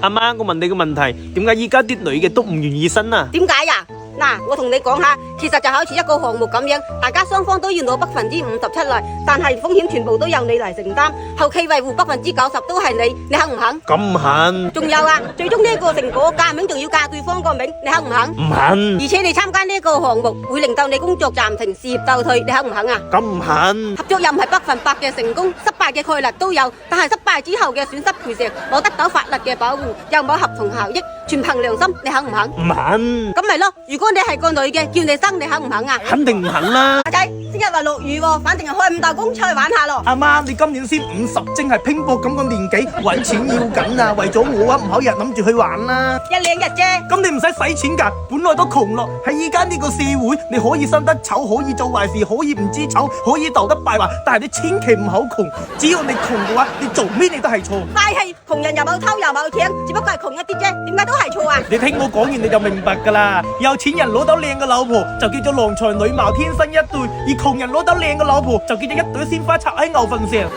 阿媽，我問你個問題，點解依家啲女嘅都唔願意生啊？點解呀？嗱，我同你講下，其實就好似一個項目咁樣，大家雙方都要攞57%嚟，但係風險全部都由你嚟承擔，後期維護90%都係你，你肯唔肯？咁唔肯。仲有啊，最終呢個成果嫁名仲要嫁對方個名，你肯唔肯？唔肯。而且你參加呢個項目會令到你工作暫停、事業倒退，你肯唔肯啊？咁唔肯。合作又唔係100%嘅成功，失敗嘅概率都有，但係失敗之後嘅損失賠償，攞得到法律嘅保護，又冇合同效益，全憑良心，你肯唔肯？唔肯。咁咪咯，如果你係個女嘅，叫你生，你肯唔肯啊？肯定唔肯啦。阿仔，聽日話落雨喎，反正係開5道工出去玩下咯。阿媽，你今年先50，正係拼搏咁個年紀，搵錢要緊啊！為咗我啊，唔好日諗住去玩啦。1、2日啫。咁你唔使使錢㗎，本來都窮咯。喺依家呢個社會，你可以生得醜，可以做壞事，可以唔知醜，可以鬥得敗壞，但係你千祈唔好窮。只要你窮嘅話，你做咩你都係錯。快係窮人又冇偷又冇搶，只不過係窮一啲啫，點解都係錯啊？你聽我講完你就明白㗎啦。有錢人攞到靚嘅老婆就叫做郎才女貌天生一對，而窮人攞到靚嘅老婆就叫做一朵鮮花插喺牛墳上。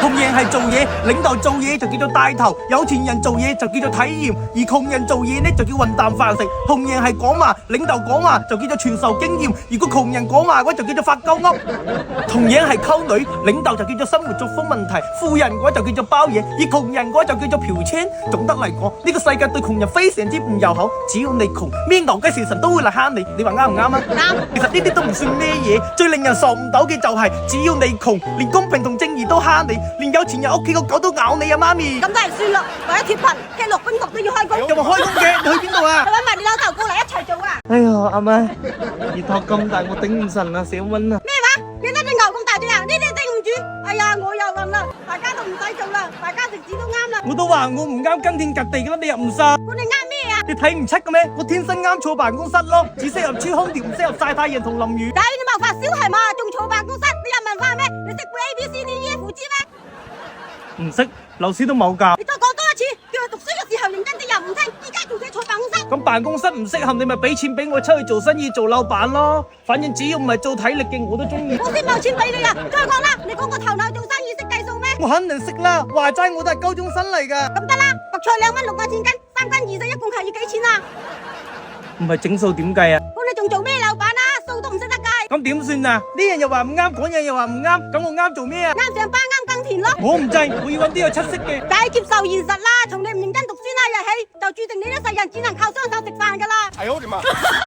同樣係做嘢，領導做嘢就叫做帶頭，有錢人做嘢就叫做體驗，而窮人做嘢呢就叫混啖飯食。同樣係講話，領導講話就叫做傳授經驗，如果窮人講話嘅話就叫做發鳩噏。同樣係溝女，領導就叫做生活作風問題，富人嘅話就叫做包嘢，而窮人嘅話就叫做嫖娼。總得嚟講，呢個世界對窮人非常之唔友好，只要你窮，咩牛雞蛇神都會嚟蝦你，你話啱唔啱啊？啱。其實呢啲都唔算咩嘢，最令人受唔到嘅就係，只要你窮，連公平同正義都蝦你，連有錢人屋企個狗都咬你啊！媽咪，咁都係算咯，為咗脫貧，踢落冰局都要開工。又話開工嘅，你去邊度啊？就搵埋你老豆過嚟一齊做啊！哎呀，阿媽，熱頭咁大，我頂唔順啦，想溫啊！咩話？你得隻牛咁大隻啊？呢啲頂唔住。哎呀，我又暈啦，大家都唔使做啦，大家食指都啱啦。我都話我唔啱跟天隔地噶啦，你又唔信？我哋啱咩啊？你睇唔出嘅咩？我天生啱坐辦公室咯，只適合吹空調，唔適合曬太陽同淋雨。仔，你冇發燒係嘛？仲坐辦公室？你有文化咩？你識背 ABCDEF 知咩？唔識，老師都冇教。你再講多一次，叫佢讀書嘅時候認真啲又唔聽，而家仲想坐辦公室。咁辦公室唔適合你咪俾錢俾我出去做生意做老闆咯，反正只要唔係做體力嘅我都中意。我先冇錢俾你啊！再講啦，你講個頭腦做生意識計數咩？我肯定識啦，話齋我都係高中生嚟噶。咁得啦，白菜2蚊6個錢斤，3斤20，一共係要幾錢啊？唔係整數點計啊？咁你仲做咩老闆啊？數都唔識得計。咁點算啊？呢樣又話唔啱，嗰樣又話唔啱，咁我啱做咩啊？啱上班啱耕田咯。我唔制，我要揾啲有出息嘅。梗係接受現實啦，從你唔認真讀書那日起，就注定你一世人只能靠雙手食飯噶啦。哎呦我的媽！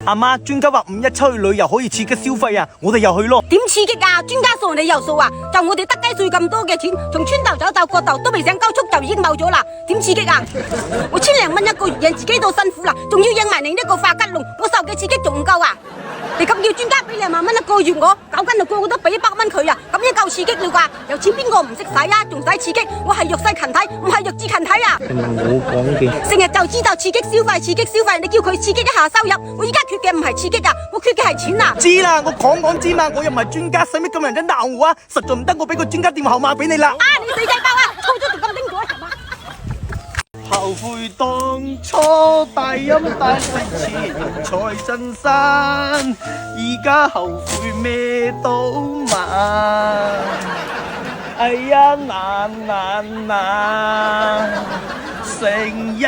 阿媽，專家話5·1出去旅遊可以刺激消費啊，我哋又去咯。點刺激啊？專家數你又數啊？就我哋得雞碎咁多嘅錢，從村頭走到角頭都未上高速就已經冇咗啦，點刺激啊？我1000零蚊一個月養自己都辛苦啦，仲要養埋你呢個化吉龍，我受嘅刺激仲唔夠啊？你咁叫專家俾2萬蚊一個月我，9斤就個個都俾100蚊佢啊，咁樣夠刺激了啩？有錢邊個唔識使啊？仲使刺激？我係弱勢群體，唔係弱智群體啊！唔係我講嘅。成日就知道刺激消費，刺激消費，你叫佢刺激一下收入，我依家缺嘅唔係刺激啊，我缺嘅係錢啊！知啦，我講知嘛，我又唔係專家，使乜咁人哋鬧我啊？實在唔得，我俾個專家電話號碼俾你啦。啊，你死仔包啊！操咗條咁丁果係嘛？後悔當初大飲大食錢財真身，而家後悔咩都晚。哎呀難，成日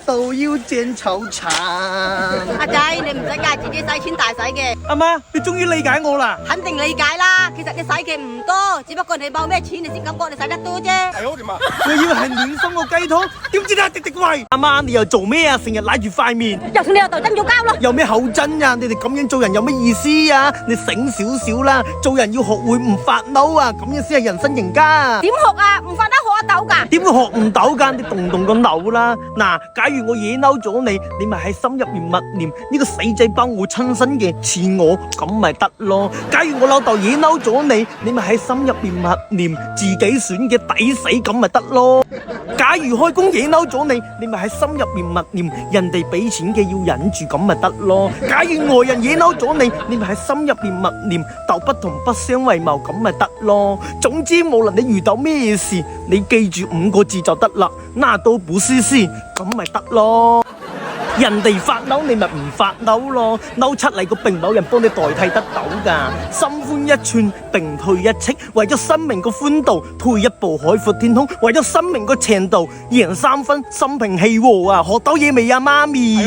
都要剪草殘。阿仔，你唔使介自己使錢大使嘅，阿媽，你終於理解我啦。肯定理解啦。其實你使嘅唔多，只不過你冇咩錢，你先感覺你使得多啫。哎呦我的媽！我以為係暖心個雞湯，點知你係滴滴喂。阿媽，你又做咩啊？成日拉住塊面，又同你老豆爭咗交咯。有咩口真啊？你哋咁樣做人有咩意思啊？你醒少少啦，做人要學會唔發嬲啊，咁樣先係人生贏家。點學啊？唔發得學得到㗎？點會學唔到㗎？你動個腦啦！嗱，假如我惹嬲咗你，你咪喺心入面默念呢個死仔包我親生嘅似我，咁咪得咯。假如我老豆惹嬲咗你，你咪喺心入面默念自己選嘅抵死，咁咪得咯。假如開工惹嬲咗你，你咪喺心入面默念人哋俾錢嘅要忍住，咁咪得咯。假如外人惹嬲咗你，你咪喺心入面默念鬥不同不相為謀，咁咪得咯。總之無論你遇到咩事，你記住5個字就得啦，那都不是事，咁咪得咯。人哋發嬲你咪唔發嬲咯，嬲出嚟個並冇人幫你代替得到㗎。心寬一寸並退一尺，為咗生命個寬度退一步海闊天空，為咗生命個長度贏3分心平氣和啊！學到嘢未啊，媽咪？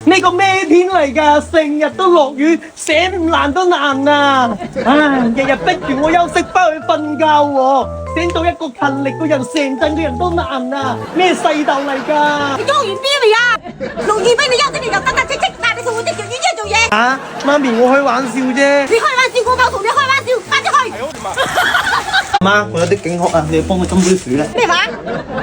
呢個咩天嚟㗎？成日都落雨，寫唔爛都難啊！唉，日日逼住我休息，不去瞓覺喎，醒到一個勤力個人，成陣個人都難啊！咩世道嚟㗎？你裝完 B 未啊？落雨俾你休息，你就得得戚戚，但係你仲會滴住雨遮做嘢。啊，媽咪，我開玩笑啫。你開玩笑，我冇同你開玩笑，翻出去。媽，我有啲頸渴啊，你幫我斟杯水啦。咩話？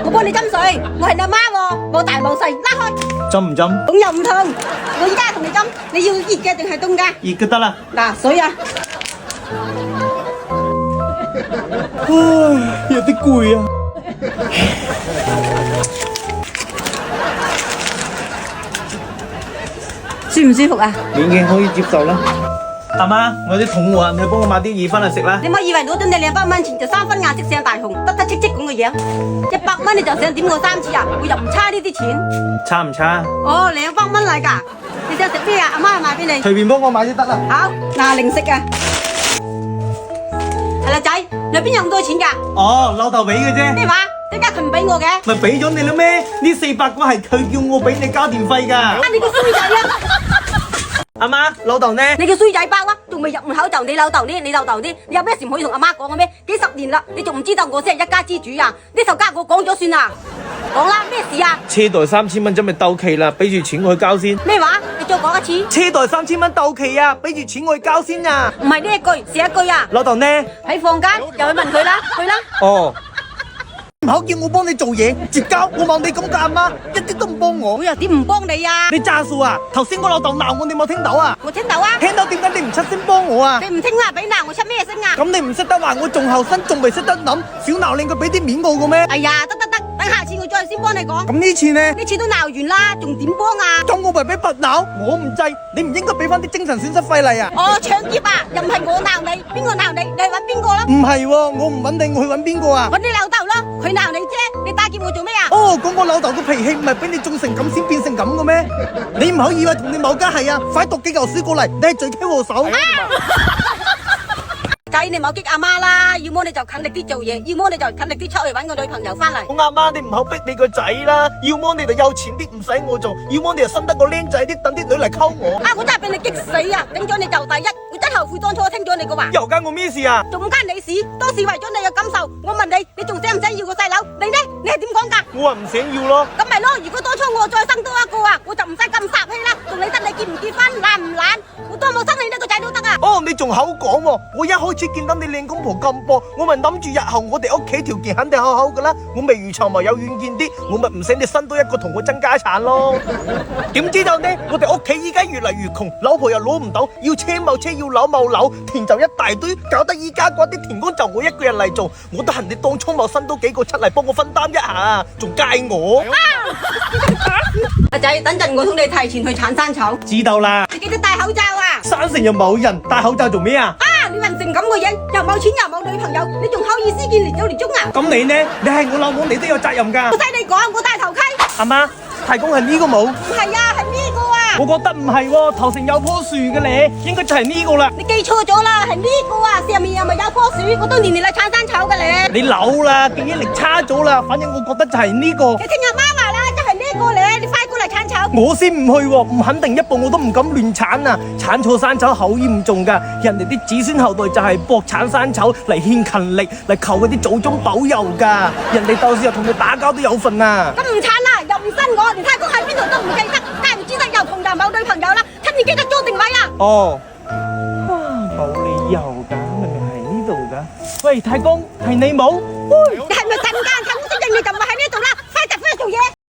我幫你斟水，我係你阿媽喎，我大冇細，拉開。斟唔斟？咁又唔同，我依家同你斟，你要熱嘅定係凍嘅？熱嘅得啦。嗱，水啊！唉，有啲攰啊。舒唔舒服啊？勉強可以接受啦。阿媽，我有啲肚餓啊，你去幫我買啲意粉嚟食啦。你咪以為攞咗你200蚊錢就3分顏色上大紅，得得戚戚咁嘅樣，100蚊你就想點我3次啊？我又唔差呢啲錢。差唔差？哦，200蚊嚟㗎，你想食咩啊？阿媽買俾你。隨便幫我買都得啦。好，嗱，零食啊。係啦，仔，你邊有咁多錢㗎？哦，老豆俾嘅啫。咩話？點解佢唔俾我嘅？咪俾咗你啦咩？呢400個係佢叫我俾你交電費㗎。啊，你個衰仔啊！阿媽，老豆呢？你個衰仔包啊，仲未入門口就你老豆呢？你老豆呢？你有咩事唔可以同阿媽講嘅咩？幾10年啦，你仲唔知道我先係一家之主啊？呢頭家我講咗算啦，講啦，咩事啊？車貸3000蚊真咪到期啦，俾住錢我去交先。咩話？你再講一次。車貸3000蚊到期啊，俾住錢我去交先啊。唔係呢一句，是一句啊！老豆呢？喺房間，又去問佢啦，去啦。哦。唔好叫我幫你做嘢，絕交！我望你咁嘅阿媽，一啲都唔幫我。我又點唔幫你啊？你詐數啊！頭先我老豆鬧我，你冇聽到啊？我聽到啊！聽到點解你唔出聲幫我啊？你唔聽話俾鬧我出咩聲啊？咁你唔識得話我仲後生，仲未識得諗，小鬧你佢俾啲面我嘅咩？哎呀，得，等下次我再先幫你講。咁呢次呢？呢次都鬧完啦，仲點幫啊？咁我咪俾罰鬧，我唔制，你唔應該俾翻啲精神損失費嚟啊！哦，搶劫啊！又唔係我鬧你，邊個鬧你？你去揾邊個啦？唔係喎，我唔穩定，我去揾邊個啊？揾你老豆咯，佢鬧你啫，你打劫我做咩啊？哦，咁我老豆個脾氣唔係俾你種成咁先變成咁嘅咩？你唔好以為同你冇家係啊，快讀幾嚿書過嚟，你係罪魁禍首。仔，你唔好激阿媽啦，要麼你就勤力啲做嘢，要麼你就勤力啲出去揾個女朋友翻嚟。我阿媽，你唔好逼你個仔啦，要麼你就有錢啲唔使我做，要麼你就生得個僆仔啲，等啲女嚟溝我。啊！我真係俾你激死啊！頂咗你就第一，我真後悔當初聽咗你個話。又關我咩事啊？仲唔關你事？當時為咗你嘅感受，我問你，你仲想唔想要個細佬？你呢？你係點講㗎？我話唔想要咯。咁咪咯，如果當初我再生多一個啊，我就唔使咁煞氣啦，仲理得你結唔結婚，懶唔懶？我當冇生你呢個仔都得啊！哦，你仲口講喎？我一開始見到你靚公婆咁搏，我咪諗住日後我哋屋企條件肯定好好噶啦，我未雨綢繆有遠見啲，我咪唔使你生多一個同我爭家產咯。點知道呢？我哋屋企依家越嚟越窮，老婆又攞唔到，要車冇車，要樓冇樓，田就一大堆，搞得依家嗰啲田工就我一個人嚟做，我得閒你當初冇生多幾個出嚟幫我分擔一下，仲介我。阿仔，等陣我同你提前去鏟山草，知道啦。你記得戴口罩啊！山城又冇人，戴口罩做咩啊？啊！你混成咁個樣，又冇錢又冇女朋友，你仲好意思見年年中啊？咁你呢？你係我老母，你都有責任㗎。我使你講，我戴頭盔。阿媽，提供係呢個冇？唔係啊，係呢個啊！我覺得唔係喎，頭成有棵樹嘅咧，應該就係呢個啦。你記錯咗啦，係呢個啊！上面又咪有棵樹，我都年年嚟鏟山草嘅咧。你老啦，記憶力差咗啦，反正我覺得就係呢個。你聽阿媽話啦，就係呢個咧，你快過嚟鏟草。我先唔去喎，唔肯定一步我都唔敢亂鏟啊！鏟錯山草好嚴重噶，人哋啲子孫後代就係搏鏟山草嚟獻勤力，嚟求嗰啲祖宗保佑噶，人哋到時候同你打交都有份啊！咁唔鏟啦，又唔新我，連太公喺邊度都唔記得，梗係唔知得又同又冇女朋友啦，趁你記得租定位啊！哦，冇理由噶，明明係呢度噶。喂，太公係你冇？你係咪陣間睇我識認你就咪係